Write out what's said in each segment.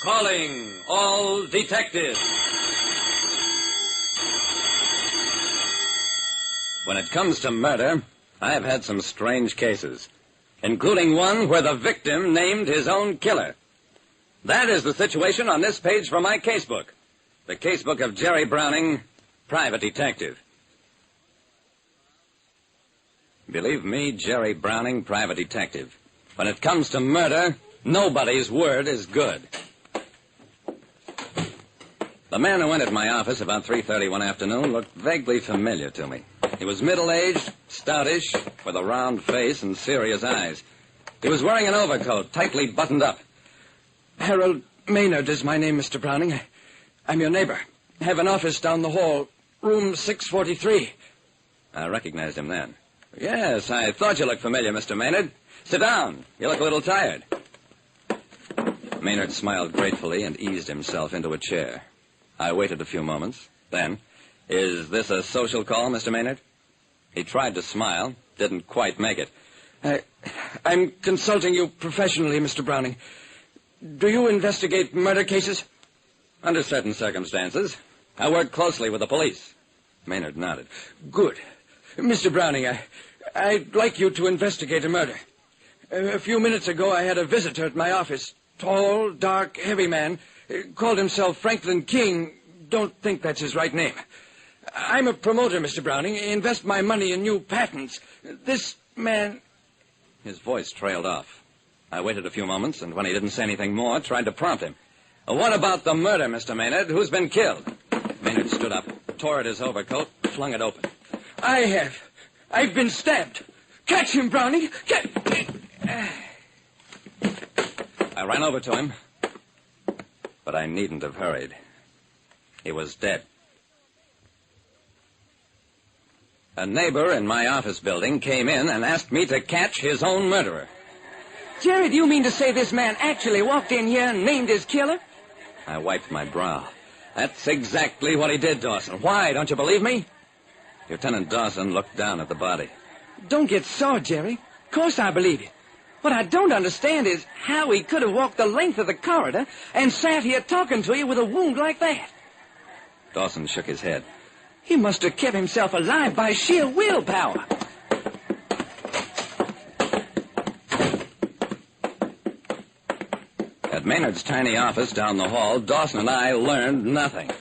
Calling all detectives. When it comes to murder, I've had some strange cases, including one where the victim named his own killer. That is the situation on this page from my casebook. The casebook of Jerry Browning, private detective. Believe me, Jerry Browning, private detective. When it comes to murder, nobody's word is good. The man who entered my office about 3:30 one afternoon looked vaguely familiar to me. He was middle-aged, stoutish, with a round face and serious eyes. He was wearing an overcoat, tightly buttoned up. Harold Maynard is my name, Mr. Browning. I'm your neighbor. I have an office down the hall, room 643. I recognized him then. Yes, I thought you looked familiar, Mr. Maynard. Sit down. You look a little tired. Maynard smiled gratefully and eased himself into a chair. I waited a few moments. Then, is this a social call, Mr. Maynard? He tried to smile, didn't quite make it. I'm consulting you professionally, Mr. Browning. Do you investigate murder cases? Under certain circumstances. I work closely with the police. Maynard nodded. Good. Mr. Browning, I'd like you to investigate a murder. A few minutes ago, I had a visitor at my office. Tall, dark, heavy man. Called himself Franklin King. Don't think that's his right name. I'm a promoter, Mr. Browning. Invest my money in new patents. This man... His voice trailed off. I waited a few moments, and when he didn't say anything more, tried to prompt him. What about the murder, Mr. Maynard? Who's been killed? Maynard stood up, tore at his overcoat, flung it open. I have. I've been stabbed. Catch him, Browning. I ran over to him, but I needn't have hurried. He was dead. A neighbor in my office building came in and asked me to catch his own murderer. Jerry, do you mean to say this man actually walked in here and named his killer? I wiped my brow. That's exactly what he did, Dawson. Why, don't you believe me? Lieutenant Dawson looked down at the body. Don't get sore, Jerry. Of course I believe you. What I don't understand is how he could have walked the length of the corridor and sat here talking to you with a wound like that. Dawson shook his head. He must have kept himself alive by sheer willpower. At Maynard's tiny office down the hall, Dawson and I learned nothing.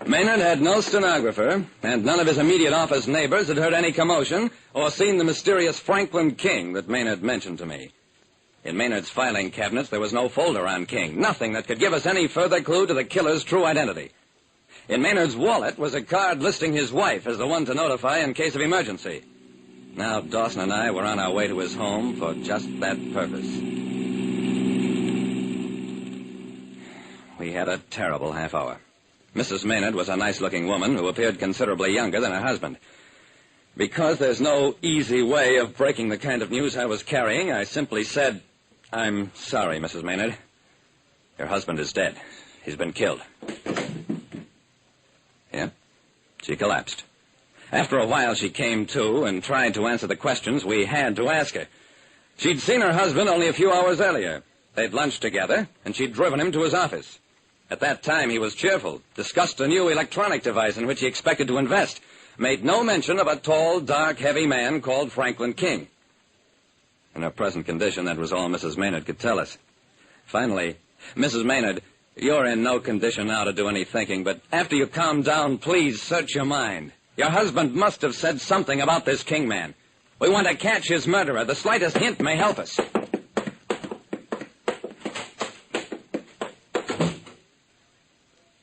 Maynard had no stenographer, and none of his immediate office neighbors had heard any commotion or seen the mysterious Franklin King that Maynard mentioned to me. In Maynard's filing cabinets, there was no folder on King, nothing that could give us any further clue to the killer's true identity. In Maynard's wallet was a card listing his wife as the one to notify in case of emergency. Now Dawson and I were on our way to his home for just that purpose. We had a terrible half hour. Mrs. Maynard was a nice-looking woman who appeared considerably younger than her husband. Because there's no easy way of breaking the kind of news I was carrying, I simply said, "I'm sorry, Mrs. Maynard. Your husband is dead. He's been killed." Yeah? She collapsed. After a while, she came to and tried to answer the questions we had to ask her. She'd seen her husband only a few hours earlier. They'd lunched together, and she'd driven him to his office. At that time, he was cheerful, discussed a new electronic device in which he expected to invest, made no mention of a tall, dark, heavy man called Franklin King. In her present condition, that was all Mrs. Maynard could tell us. Finally, "Mrs. Maynard, you're in no condition now to do any thinking, but after you calm down, please search your mind. Your husband must have said something about this King man. We want to catch his murderer. The slightest hint may help us."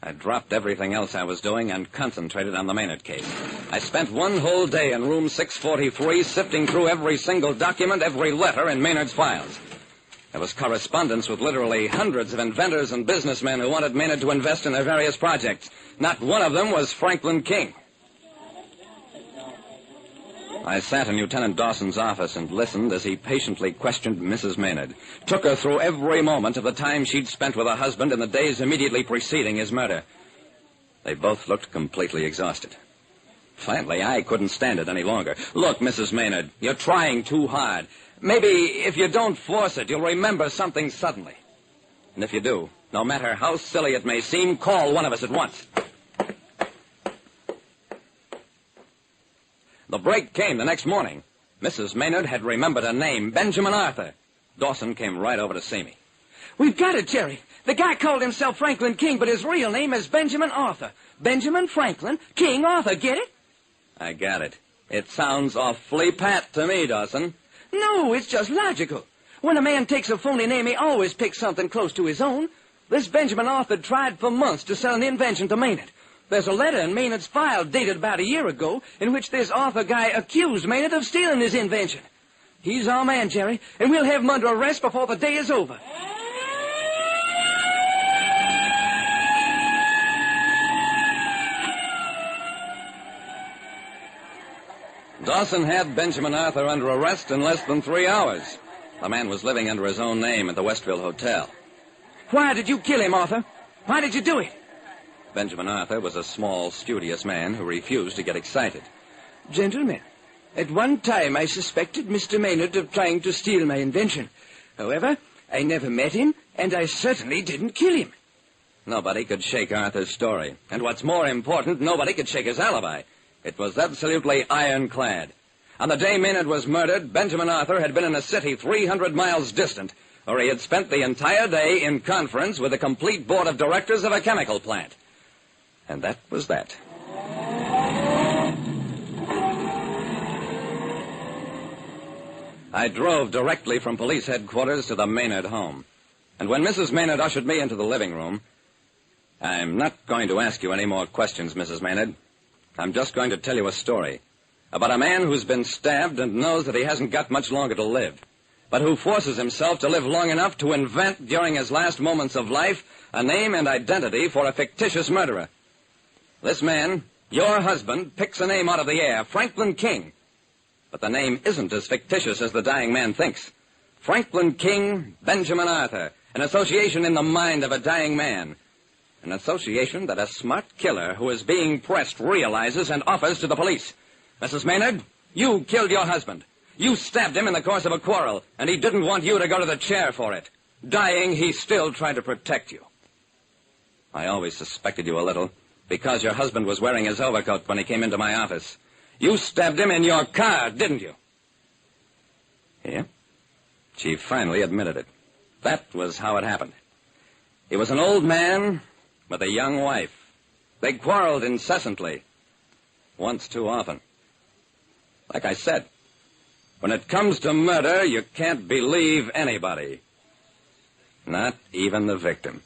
I dropped everything else I was doing and concentrated on the Maynard case. I spent one whole day in room 643 sifting through every single document, every letter in Maynard's files. There was correspondence with literally hundreds of inventors and businessmen who wanted Maynard to invest in their various projects. Not one of them was Franklin King. I sat in Lieutenant Dawson's office and listened as he patiently questioned Mrs. Maynard, took her through every moment of the time she'd spent with her husband in the days immediately preceding his murder. They both looked completely exhausted. Finally, I couldn't stand it any longer. "Look, Mrs. Maynard, you're trying too hard. Maybe if you don't force it, you'll remember something suddenly. And if you do, No matter how silly it may seem, call one of us at once. The break came the next morning. Mrs. Maynard had remembered a name, Benjamin Arthur. Dawson came right over to see me. We've got it, Jerry. The guy called himself Franklin King, but his real name is Benjamin Arthur. Benjamin Franklin King Arthur, get it? I got it. It sounds awfully pat to me, Dawson. No, it's just logical. When a man takes a phony name, he always picks something close to his own. This Benjamin Arthur tried for months to sell an invention to Maynard. There's a letter in Maynard's file dated about a year ago in which this Arthur guy accused Maynard of stealing his invention. He's our man, Jerry, and we'll have him under arrest before the day is over. Dawson had Benjamin Arthur under arrest in less than 3 hours. The man was living under his own name at the Westville Hotel. Why did you kill him, Arthur? Why did you do it? Benjamin Arthur was a small, studious man who refused to get excited. Gentlemen, at one time I suspected Mr. Maynard of trying to steal my invention. However, I never met him, and I certainly didn't kill him. Nobody could shake Arthur's story. And what's more important, nobody could shake his alibi. It was absolutely ironclad. On the day Maynard was murdered, Benjamin Arthur had been in a city 300 miles distant, where he had spent the entire day in conference with the complete board of directors of a chemical plant. And that was that. I drove directly from police headquarters to the Maynard home. And when Mrs. Maynard ushered me into the living room, I'm not going to ask you any more questions, Mrs. Maynard. I'm just going to tell you a story about a man who's been stabbed and knows that he hasn't got much longer to live, but who forces himself to live long enough to invent, during his last moments of life, a name and identity for a fictitious murderer. This man, your husband, picks a name out of the air, Franklin King. But the name isn't as fictitious as the dying man thinks. Franklin King, Benjamin Arthur, an association in the mind of a dying man. An association that a smart killer who is being pressed realizes and offers to the police. Mrs. Maynard, you killed your husband. You stabbed him in the course of a quarrel, and he didn't want you to go to the chair for it. Dying, he still tried to protect you. I always suspected you a little, because your husband was wearing his overcoat when he came into my office. You stabbed him in your car, didn't you? Here? She finally admitted it. That was how it happened. He was an old man with a young wife. They quarreled incessantly, once too often. Like I said, when it comes to murder, you can't believe anybody. Not even the victim.